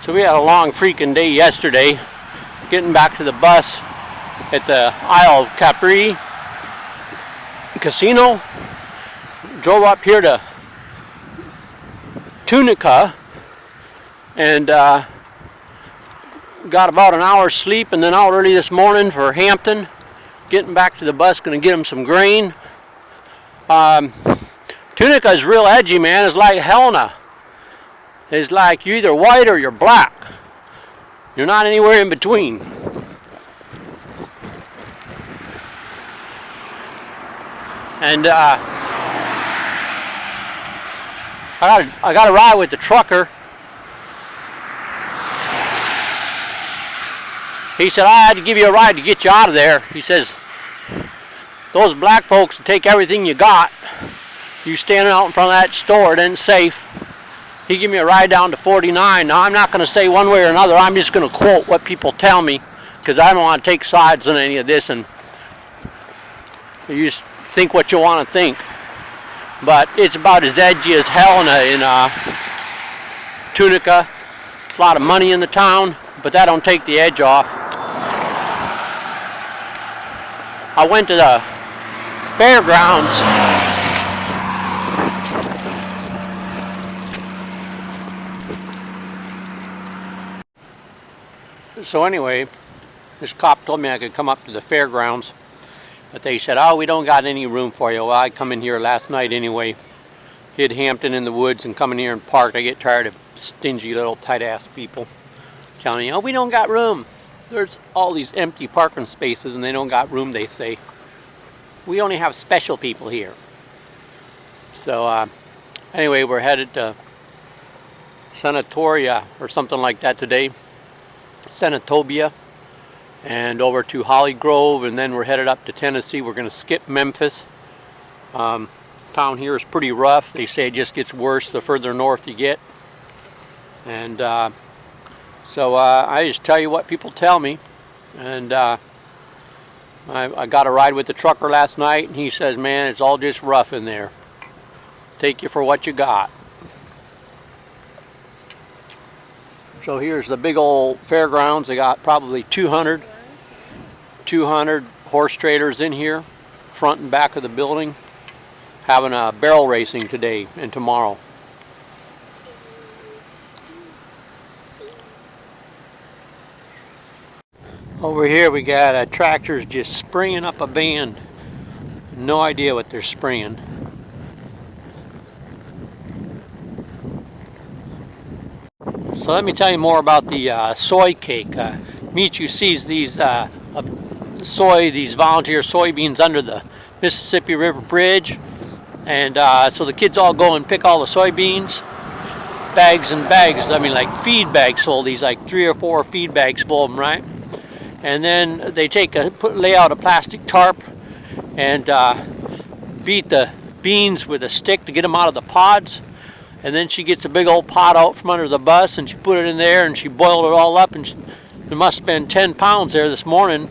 So we had a long freaking day yesterday, getting back to the bus at the Isle of Capri Casino. Drove up here to Tunica and got about an hour's sleep, and then out early this morning for Hampton. Getting back to the bus, gonna get them some grain. Tunica is real edgy, man. It's like Helena. It's like you're either white or you're black. You're not anywhere in between. And I got a ride with the trucker. He said, I had to give you a ride to get you out of there. He says, those black folks will take everything you got. You standing out in front of that store, it ain't safe. He gave me a ride down to 49. Now, I'm not going to say one way or another. I'm just going to quote what people tell me, because I don't want to take sides on any of this, and you just think what you want to think. But it's about as edgy as Helena in Tunica. There's a lot of money in the town, but that don't take the edge off. I went to the fairgrounds. So anyway, this cop told me I could come up to the fairgrounds, but they said, oh, we don't got any room for you. Well, I come in here last night anyway. Did Hampton in the woods and come in here and park. I get tired of stingy little tight-ass people telling me, oh, we don't got room. There's all these empty parking spaces and they don't got room, they say. We only have special people here. So anyway, we're headed to Sanatoria or something like that today. Senatobia, and over to Holly Grove, and then we're headed up to Tennessee. We're going to skip Memphis. Town here is pretty rough. They say it just gets worse the further north you get. And so I just tell you what people tell me. And I got a ride with the trucker last night, and he says, man, it's all just rough in there. Take you for what you got. So here's the big old fairgrounds. They got probably 200 horse traders in here, front and back of the building, having a barrel racing today and tomorrow. Over here we got tractors just spraying up a band. No idea what they're spraying. So let me tell you more about the soy cake. Michu sees these these volunteer soybeans under the Mississippi River Bridge, and so the kids all go and pick all the soybeans, bags and bags. I mean, like feed bags full. These like 3 or 4 feed bags full of them, right? And then they lay out a plastic tarp and beat the beans with a stick to get them out of the pods. And then she gets a big old pot out from under the bus and she put it in there and she boiled it all up, and there must have been 10 pounds there this morning,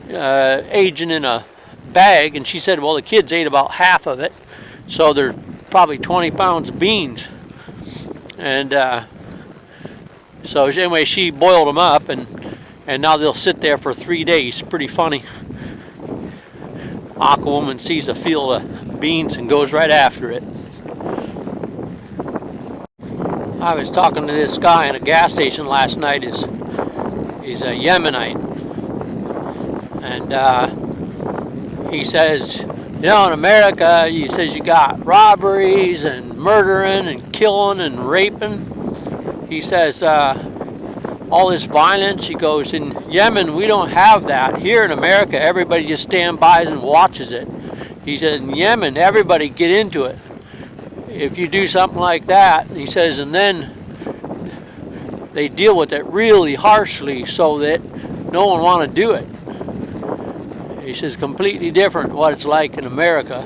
aging in a bag. And she said, well, the kids ate about half of it, so there's probably 20 pounds of beans. And so anyway, she boiled them up, and now they'll sit there for 3 days. Pretty funny. Aquawoman sees a field of beans and goes right after it. I was talking to this guy in a gas station last night. He's a Yemenite, and he says, you know, in America, he says you got robberies and murdering and killing and raping. He says all this violence. He goes, in Yemen we don't have that. Here in America, everybody just stands by and watches it. He said in Yemen, everybody get into it. If you do something like that, he says, and then they deal with it really harshly so that no one want to do it. He says completely different what it's like in America.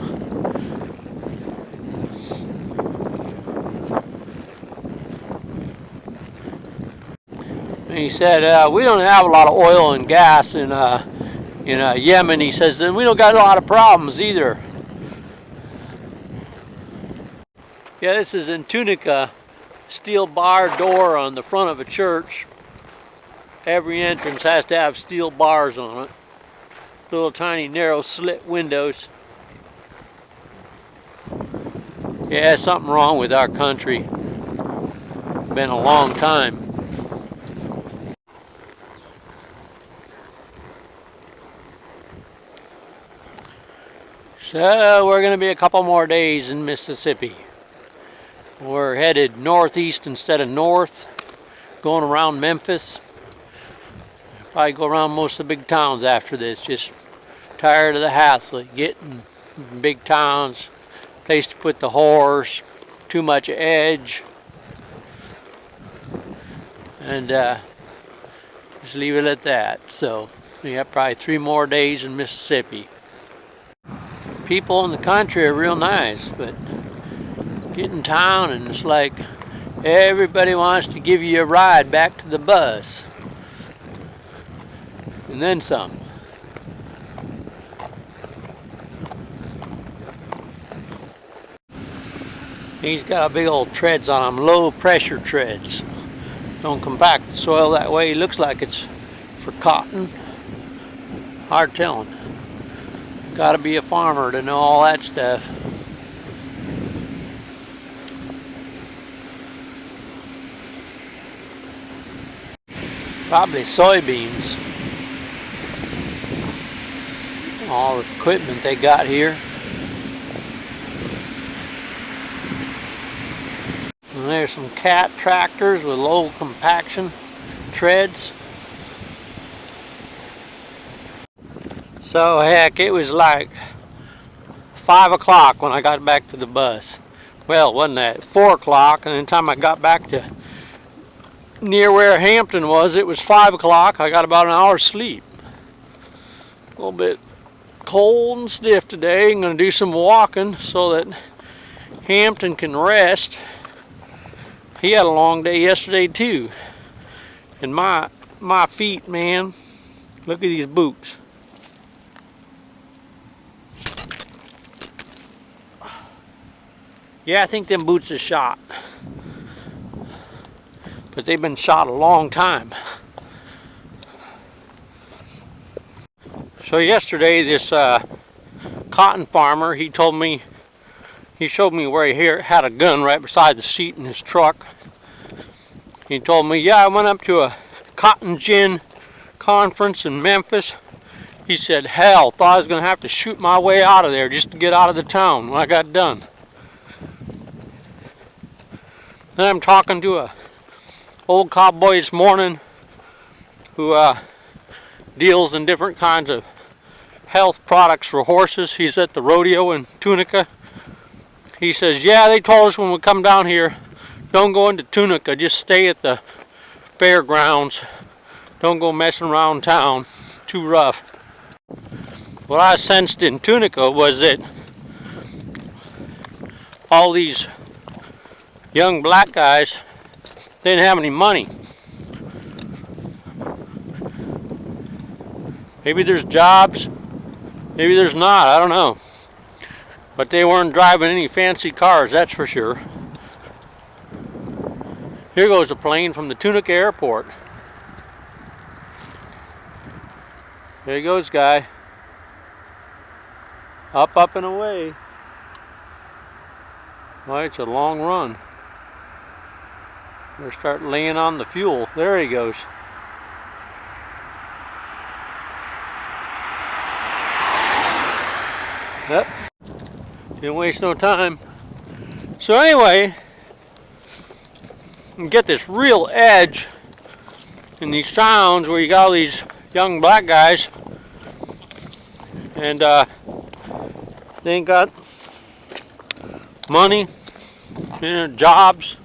And he said, we don't have a lot of oil and gas in Yemen. He says, then we don't got a lot of problems either. Yeah, this is in Tunica, steel bar door on the front of a church. Every entrance has to have steel bars on it. Little tiny narrow slit windows. Yeah, something wrong with our country. Been a long time. So we're going to be a couple more days in Mississippi. We're headed northeast instead of north, going around Memphis. Probably go around most of the big towns after this. Just tired of the hassle, getting big towns, place to put the horse, too much edge, and just leave it at that. So we have probably 3 more days in Mississippi. People in the country are real nice, but get in town and it's like everybody wants to give you a ride back to the bus. And then some. He's got a big old treads on him, low pressure treads. Don't compact the soil that way. He looks like it's for cotton. Hard telling. Got to be a farmer to know all that stuff. Probably soybeans. All the equipment they got here. And there's some cat tractors with low compaction treads. So heck, it was like 5 o'clock when I got back to the bus. Well, it wasn't that, 4 o'clock, and the time I got back to near where Hampton was, it was 5 o'clock. I got about an hour's sleep. A little bit cold and stiff today. I'm going to do some walking so that Hampton can rest. He had a long day yesterday too. And my feet, man, look at these boots. Yeah, I think them boots are shot. But they've been shot a long time. So yesterday, this cotton farmer, he showed me where he had a gun right beside the seat in his truck. He told me, yeah, I went up to a cotton gin conference in Memphis. He said, hell, thought I was going to have to shoot my way out of there just to get out of the town when I got done. Then I'm talking to a old cowboy this morning who deals in different kinds of health products for horses. He's at the Rodeo in Tunica. He says, yeah, they told us when we come down here, don't go into Tunica, just stay at the fairgrounds. Don't go messing around town, too rough. What I sensed in Tunica was that all these young black guys, they didn't have any money. Maybe there's jobs, maybe there's not, I don't know. But they weren't driving any fancy cars, that's for sure. Here goes a plane from the Tunica airport. There he goes, guy. Up, up, and away. Well, it's a long run. Better start laying on the fuel. There he goes. Yep. Didn't waste no time. So anyway, you get this real edge in these towns where you got all these young black guys and they ain't got money, jobs.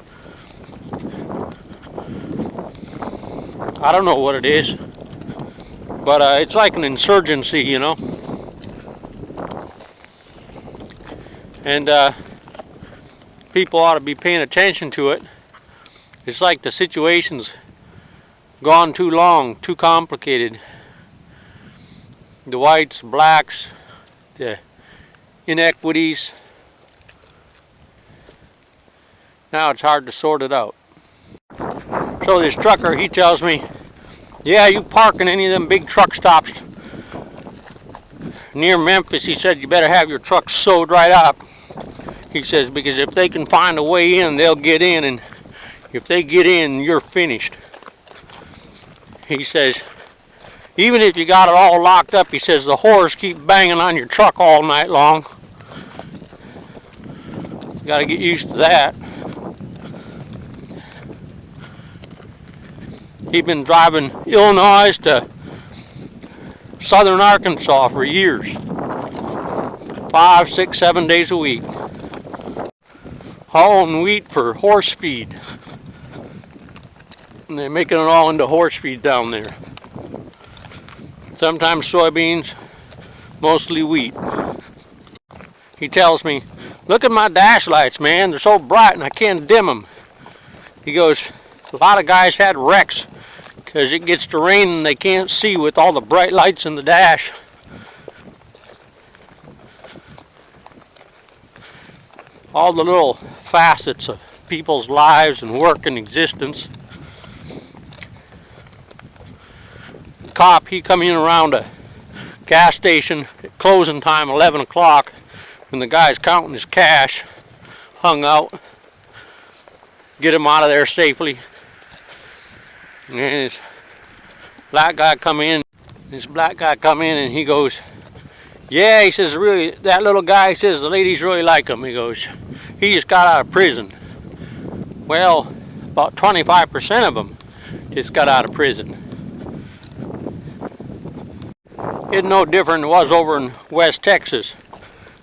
I don't know what it is, but it's like an insurgency, you know. And people ought to be paying attention to it. It's like the situation's gone too long, too complicated. The whites, blacks, the inequities. Now it's hard to sort it out. So this trucker, he tells me, yeah, you park in any of them big truck stops near Memphis, he said, you better have your truck sewed right up. He says, because if they can find a way in, they'll get in, and if they get in, you're finished. He says, even if you got it all locked up, he says, the whores keep banging on your truck all night long. You gotta get used to that. He's been driving Illinois to southern Arkansas for years. 5, 6, 7 days a week. Hauling wheat for horse feed. And they're making it all into horse feed down there. Sometimes soybeans, mostly wheat. He tells me, look at my dash lights, man. They're so bright and I can't dim them. He goes, a lot of guys had wrecks because it gets to rain and they can't see with all the bright lights in the dash. All the little facets of people's lives and work and existence. The cop, he come in around a gas station at closing time, 11 o'clock, when the guy's counting his cash, hung out, get him out of there safely. And this black guy come in, and he goes, yeah, he says, really, that little guy, he says, the ladies really like him. He goes, he just got out of prison. Well, about 25% of them just got out of prison. It's no different than it was over in West Texas.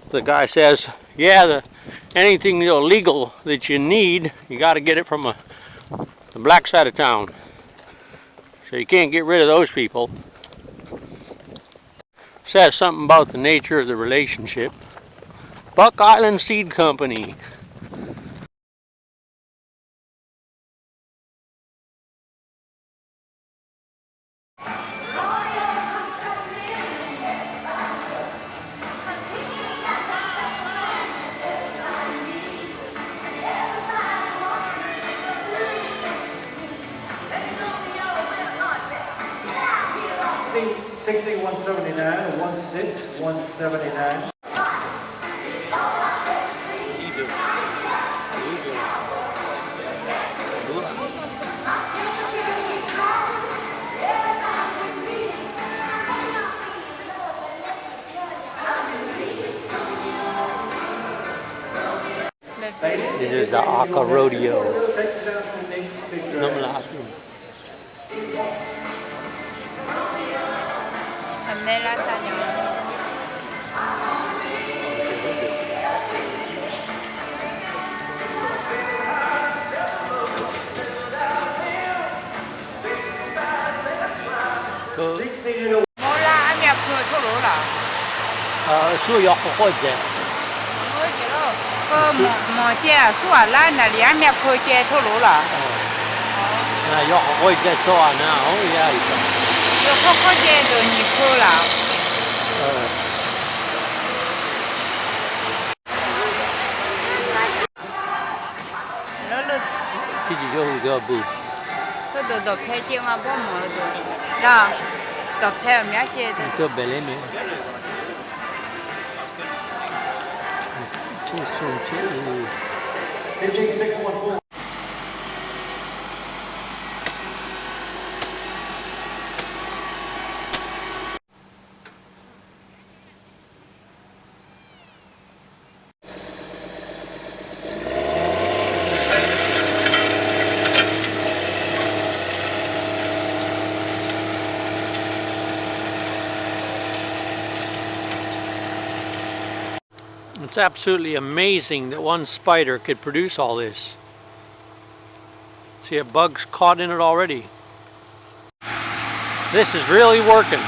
The guy says, yeah, anything illegal that you need, you got to get it from the black side of town. So you can't get rid of those people. Says something about the nature of the relationship. Buck Island Seed Company. $60,179, 16,179. This is the Rodeo. Me rasanya. Mola amia pho tholo la. Su yok ko je. Ko mo je su la na li amia pho je tholo la. Na yok ko je so na ho ya ita. Yo ko je do ni pho la. Chị go bu. So do phe je nga bo mo do. Da. Do phe mya je de. To bele me. Chi sun chi. 15614. It's absolutely amazing that one spider could produce all this. See, a bug's caught in it already. This is really working.